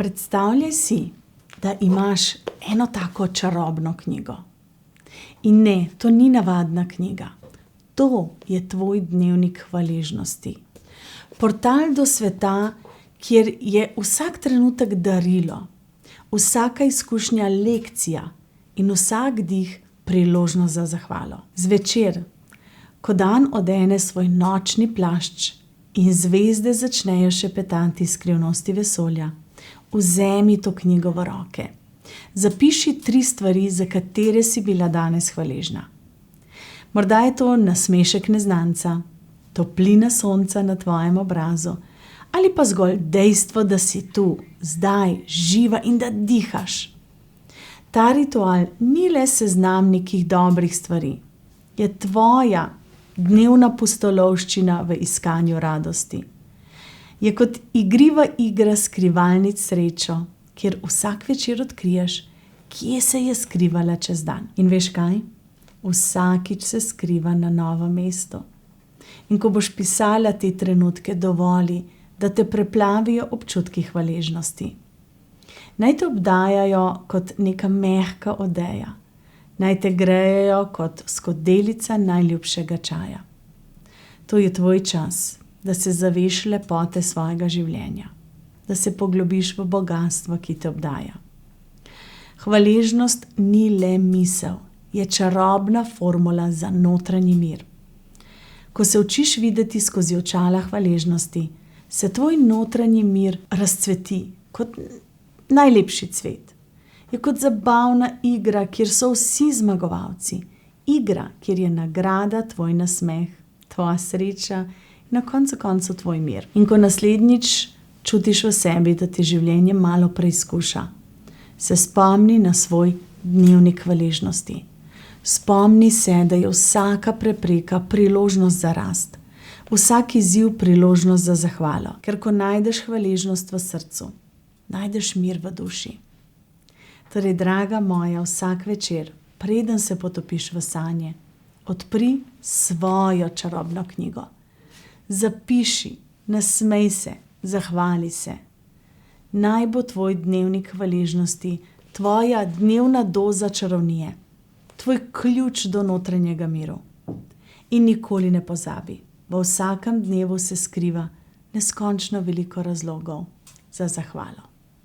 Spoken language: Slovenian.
Predstavljaj si, da imaš eno tako čarobno knjigo. In ne, to ni navadna knjiga. To je tvoj dnevnik hvaležnosti. Portal do sveta, kjer je vsak trenutek darilo, vsaka izkušnja lekcija in vsak dih priložnost za zahvalo. Zvečer, ko dan odene svoj nočni plašč in zvezde začnejo šepetati skrivnosti vesolja, vzemi to knjigo v roke. Zapiši 3 stvari, za katere si bila danes hvaležna. Morda je to nasmešek neznanca, toplina sonca na tvojem obrazu ali pa zgolj dejstvo, da si tu, zdaj, živa in da dihaš. Ta ritual ni le seznam nekih dobrih stvari. Je tvoja dnevna pustolovščina v iskanju radosti. Je kot igriva igra skrivalnic srečo, kjer vsak večer odkriješ, kje se je skrivala čez dan. In veš kaj? Vsakič se skriva na novem mestu. In ko boš pisala te trenutke, dovoli, da te preplavijo občutki hvaležnosti. Naj te obdajajo kot neka mehka odeja. Naj te grejejo kot skodelica najljubšega čaja. To je tvoj čas, da se zaveš lepote svojega življenja, da se poglobiš v bogastvo, ki te obdaja. Hvaležnost ni le misel, je čarobna formula za notranji mir. Ko se učiš videti skozi očala hvaležnosti, se tvoj notranji mir razcveti kot najlepši cvet. Je kot zabavna igra, kjer so vsi zmagovalci. Igra, kjer je nagrada tvoj nasmeh, tvoja sreča in na koncu koncev tvoj mir. In ko naslednjič čutiš v sebi, da te življenje malo preizkuša, se spomni na svoj dnevnik hvaležnosti. Spomni se, da je vsaka prepreka priložnost za rast, vsak izziv priložnost za zahvalo. Ker ko najdeš hvaležnost v srcu, najdeš mir v duši. Torej, draga moja, vsak večer, preden se potopiš v sanje, odpri svojo čarobno knjigo. Zapiši, nasmej se, zahvali se. Naj bo tvoj dnevnik hvaležnosti, tvoja dnevna doza čarovnije, tvoj ključ do notranjega miru. In nikoli ne pozabi, v vsakem dnevu se skriva neskončno veliko razlogov za zahvalo.